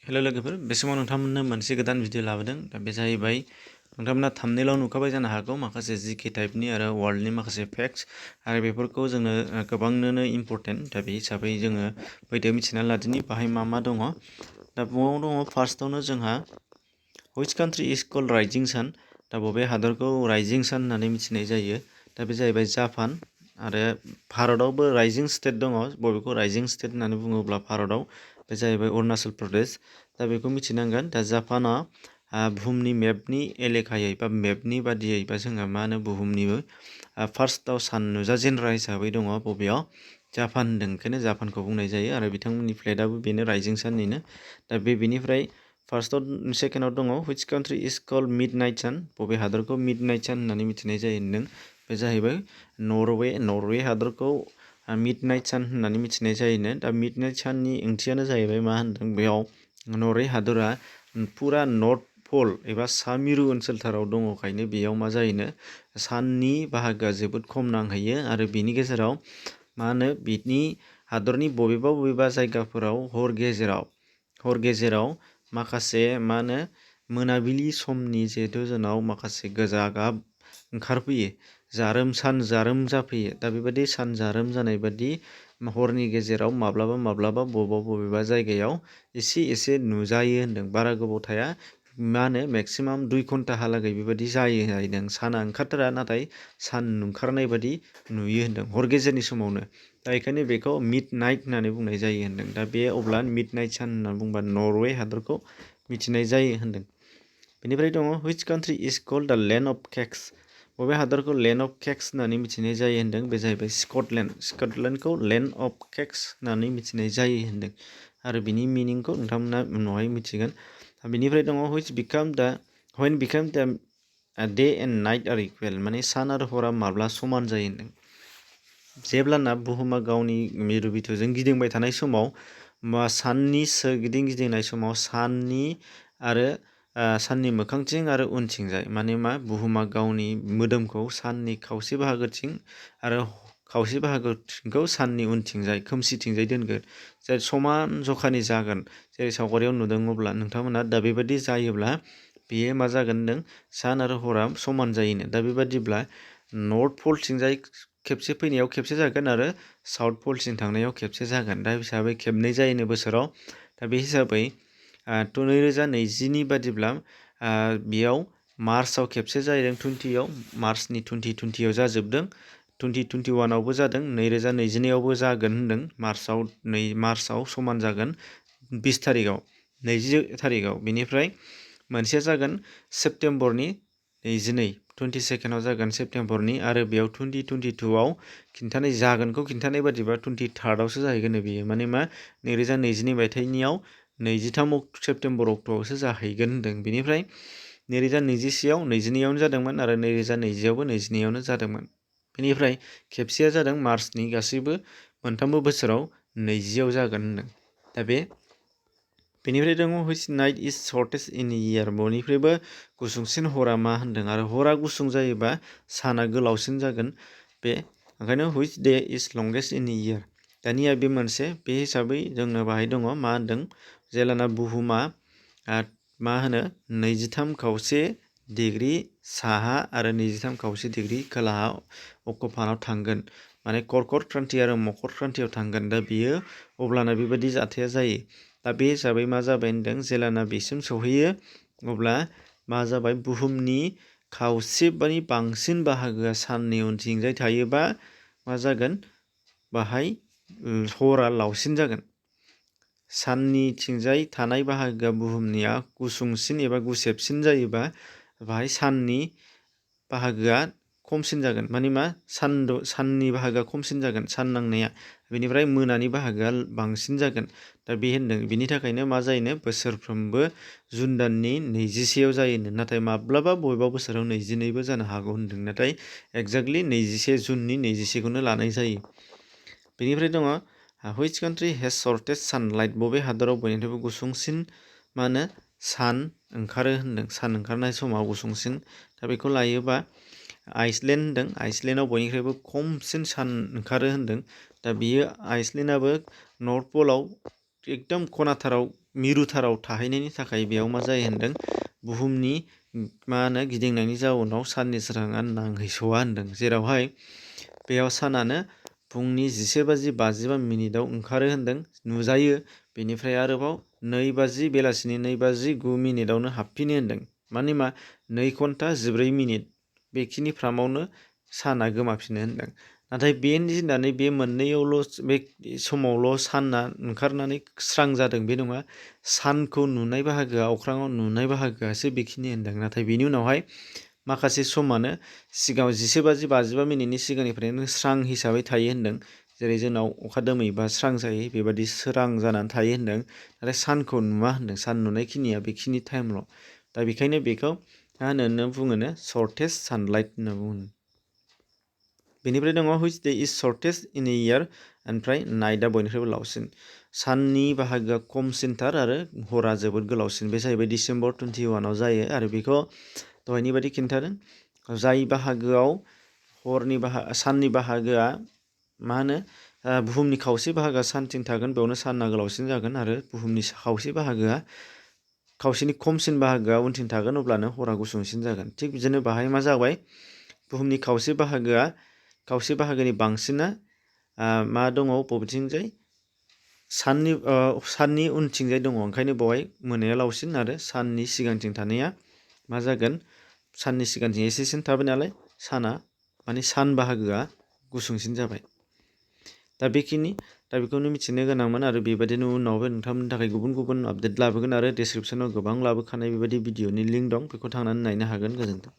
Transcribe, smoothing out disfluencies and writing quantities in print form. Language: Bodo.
हेलो लोगोफोर बे समाव नोंथांमोननो मोनसे गोदान भिडिअ लाबोदों दा बे जाहैबाय नोंथांमोना थाम्बनेइलाव नुखाबाय जानो हागौ माखासे जीके टाइपनि आरो वर्ल्डनि माखासे फैक्ट्स आरो बेफोरखौ जोंनो गोबांनो इम्पोर्टेन्ट दा बे हिसाबै जोङो फैदो मिथिना लादिनि बाहाय मा दङ दा बुङाव दङ फार्स्टआवनो जोंहा which country is called rising sun दा बबे हादरखौ राइजिं सान होननानै मिथिनाय जायो दा बे जाहैबाय जापान आरो भारतआवबो राइजिं स्टेट दङ बबेखौ राइजिं स्टेट होननानै बुङोब्ला भारतआव बे जाहैबाय अरुणाचल प्रदेश दा बेखौ मिथिनांगोन दा जापाना बुहुमनि मेपनि एलेखायै बा मेपनि बादियै बा जोंहा मा होनो बुहुमनिबो फार्स्टआव सान नुजाजेनग्रा हिसाबै दङ बबेयाव जापान होनदों ओंखायनो जापानखौ बुंनाय जायो आरो बिथांमोननि फ्लेगआबो बेनो राइजिं साननिनो दा बेनिफ्राय फार्स्टआव सेकेन्डआव दङ व्हिच कान्ट्रि इज कल्ड मिड नाइट सान बबे हादरखौ मिड नाइट सान होननानै मिथिनाय जायो होनदों बे जाहैबाय नरवे हादरखौ मिड नाइट सान होननानै मिथिनाय जायोनो दा मिड नाइट साननि ओंथियानो जाहैबाय मा होनदों बेयाव नरवे हादरा पुरा नर्थ पल एबा सा मिरु ओनसोलथाराव दङखायनो बेयाव मा जायोनो साननि बाहागोआ जोबोद खम नांहैयो आरो बेनि गेजेराव मा होनो बिनि हादरनि बबेबा जायगाफोराव हर गेजेराव माखासे मा होनो मोनाबिलि समनि जिहेतु जोंनाव माखासे गोजा गाब ओंखारफैयो सान जारोम जाफैयो दा बेबायदि सान जारोम जानाय बादि हरनि गेजेराव माब्लाबा बबेबा जायगायाव एसे नुजायो होनदों बारा गोबाव थाया मा होनो मेक्सिमाम 2 घन्टाहालागै बेबायदि जायो होनदों साना ओंखारथारा नाथाय सान ओंखारनाय बादि नुयो होनदों हर गेजेरनि समावनो दा बेखायनो बेखौ मिड नाइट होननानै बुंनाय जायो होनदों दा बे अब्ला मिड नाइट सान होननानै बुंबा नरवे हादरखौ मिथिनाय जायो होनदों बेनिफ्राय दङ व्हिच कान्ट्रि इज कल्ड द लैंड अफ केक्स बबे हादरखौ लैंड अफ केक्स होननानै मिथिनाय जायो होनदों बे जाहैबाय स्कटलेण्डखौ लैंड अफ केक्स होननानै मिथिनाय जायो होनदों आरो बिनि मिनिंखौ नोंथांमोना उनावहाय मिथिगोन बेनिफ्राय दङ when become the day and night are equal माने सान आरो हरा माब्ला समान जायो होनदों जेब्लाना बुहुमा गावनि मिरु बिथाजों गिदिंबाय थानाय समाव साननि सोरगिदिं गिदिंनाय समाव साननि मोखांथिं आरो उनथिंजाय माने मा बुहुमा गावनि मोदोमखौ साननि खावसे बाहागोथिं आरो खावसे बाहागोथिंखौ साननि उनथिंजाय खोमसिथिंजाय दोनगोन जाय समान जखानि जागोन जेरै सावगारियाव नुदों अब्ला नोंथांमोना दा बेबायदि जायोब्ला बेयो मा जागोन होनदों सान आरो हरा समान जायोनो दा बेबादिब्ला नर्थ पलथिंजाय खेबसे फैनायाव खेबसे जागोन आरो साउथ पलथिं थांनायाव खेबसे जागोन दा हिसाबै खेबनै जायोनो बोसोराव दा बे हिसाबै 2020नि बादिब्ला बेयाव मार्चआव खेबसे जादों 20आव मार्चनि 2020आव जाजोबदों 2021आवबो जादों 2022आवबो जागोन होनदों मार्चआव समान जागोन 20 तारिखआव बेनिफ्राय मोनसेया जागोन सेप्तेम्बरनि 22आव जागोन सेप्तेम्बरनि आरो बेयाव 2022आव खिन्थानाय बादिबा 23आवसो जाहैगोन बेयो माने मा 2022 मायथाइनियाव 23 सेप्तेम्बर अक्ट'आवसो जाहैगोन होनदों बेनिफ्राय 2021आव 22आवनो जादोंमोन आरो 2020आवबो 22आवनो जादोंमोन बेनिफ्राय खेबसेया जादों मार्चनि गासैबो मोनथामबो बोसोराव 20आव जागोन होनदों दा बेनिफ्राय दङ which night is shortest in year बयनिख्रुइबो गुसुंसिन हरा मा होनदों आरो हरा गुसुं जायोबा साना गोलावसिन जागोन बे ओंखायनो which day is longest in year दानिया बे मोनसे बे हिसाबै जोंनो बाहाय दङ मा होनदों जेलाना बुहुमा मा होनो 23.5 डिग्री साहा आरो 23.5 डिग्री खोलाहा अक्षफानाव थांगोन माने कर्कट क्रान्ति आरो मकर क्रान्तियाव थांगोन दा बियो अब्लाना बेबायदि जाथाया जायो दा बे हिसाबै मा जाबाय होनदों जेलाना बेसिम सौहैयो अब्ला मा जाबाय बुहुमनि खावसेनि बांसिन बाहागोआ साननि उनथिंजाय थायोबा मा जागोन बाहाय हरा लावसिन जागोन साननिथिंजाय थानाय बाहागोआ बुहुमनिया गुसुंसिन एबा गुसेबसिन जायोबा बाहाय साननि बाहागोआ खमसिन जागोन माने मा साननि बाहागोआ खमसिन जागोन सान नांनाया बेनिफ्राय मोनानि बाहागोआ बांसिन जागोन दा बे होनदों बिनि थाखायनो मा जायोनो बोसोरफ्रोमबो जुन दाननि 21आव जायोनो नाथाय माब्लाबा बबेबा बोसोराव 22बो जानो हागौ होनदों नाथाय एक्जेक्टलि 21 जुननि 21खौनो लानाय जायो बेनिफ्राय दङ व्हिच कान्ट्रि हेज शर्टेस्ट सानलाइट बबे हादराव बयनिख्रुइबो गुसुंसिन मा होनो सान ओंखारो होनदों सान ओंखारनाय समाव गुसुंसिन दा बेखौ लायोबा आइसलेण्ड होनदों आइसलेण्डआव बयनिख्रुइबो खमसिन सान ओंखारो होनदों दा बियो आइसलेण्डआबो नर्थ पलाव एकदम खनाथाराव मिरुथाराव थाहैनायनि थाखाय बेयाव मा जायो होनदों बुहुमनि मा होनो गिदिंनायनि जाउनाव साननि सोराङा नांहैस'वा होनदों, जेरावहाय बेयाव सानानो फुंनि 11:55 ओंखारो होनदों, नुजायो, बेनिफ्राय आरोबाव 2 बेलासिनि 2:09 हाबफिनो होनदों। माने मा 2 घन्टा 14 मिनिट बेखिनि फ्रामावनो साना गोमाफिनो होनदों। नाथाय बे दिनानै बे मोननैयावल' बे समावल' साना ओंखारनानै स्रां जादों बे नङा, सानखौ नुनाय बाहागोआ अख्राङाव नुनाय बाहागोआसो बेखिनि होनदों। नाथाय बेनि उनावहाय माखासे समानो सिगाङाव 11:55 सिगांनिफ्रायनो स्रां हिसाबै थायो होनदों। जेरै जोंनाव अखा दोमैबा स्रां जायो बेबायदि स्रां जानानै थायो होनदों। नाथाय सानखौ नुवा होनदों, सान नुनायखिनिया बेखिनि टाइमल'। दा बेखायनो बेखौ मा होनो बुङोनो शर्टेस्ट सानलाइट होनना बुङो। बेनिफ्राय दङ which day is shortest in a year, ओमफ्राय नाइटआ बयनिख्रुइबो लावसिन। साननि बाहागोआ खमसिनथार आरो हरा जोबोद गोलावसिन। बे जाहैबाय December 21 जायो आरो बेखौ दहायनि बायदि खिन्थादों। जाय बाहागोआव साननि बाहागोआ मा होनो बुहुमनि खावसे बाहागोआ सानथिं थागोन बेयावनो साना गोलावसिन जागोन आरो बुहुमनि खावसेनि खमसिन बाहागोआ उनथिं थागोन अब्लानो हरा गुसुंसिन जागोन। थिग बिदिनो बाहाय मा जाबाय बुहुमनि खावसे बाहागोनि बांसिना मा दङ बबेथिंजाय साननि उनथिंजाय दङ, ओंखायनो बेवहाय मोनाया लावसिन आरो साननि सिगांथिं थानाया मा जागोन साननि सिगांथिं एसेसिन थाबाय नालाय साना माने सान बाहागोआ गुसुंसिन जाबाय। दा बेखौनो मिथिनो गोनांमोन आरो बेबायदिनो उनावबो नोंथांमोननि थाखाय गुबुन गुबुन आपडेट लाबोगोन आरो डिसक्रिपसनाव गोबां लाबोखानाय बेबायदि भिडिअनि लिंक दं, बेखौ थांनानै नायनो हागोन। गोजोन्थों।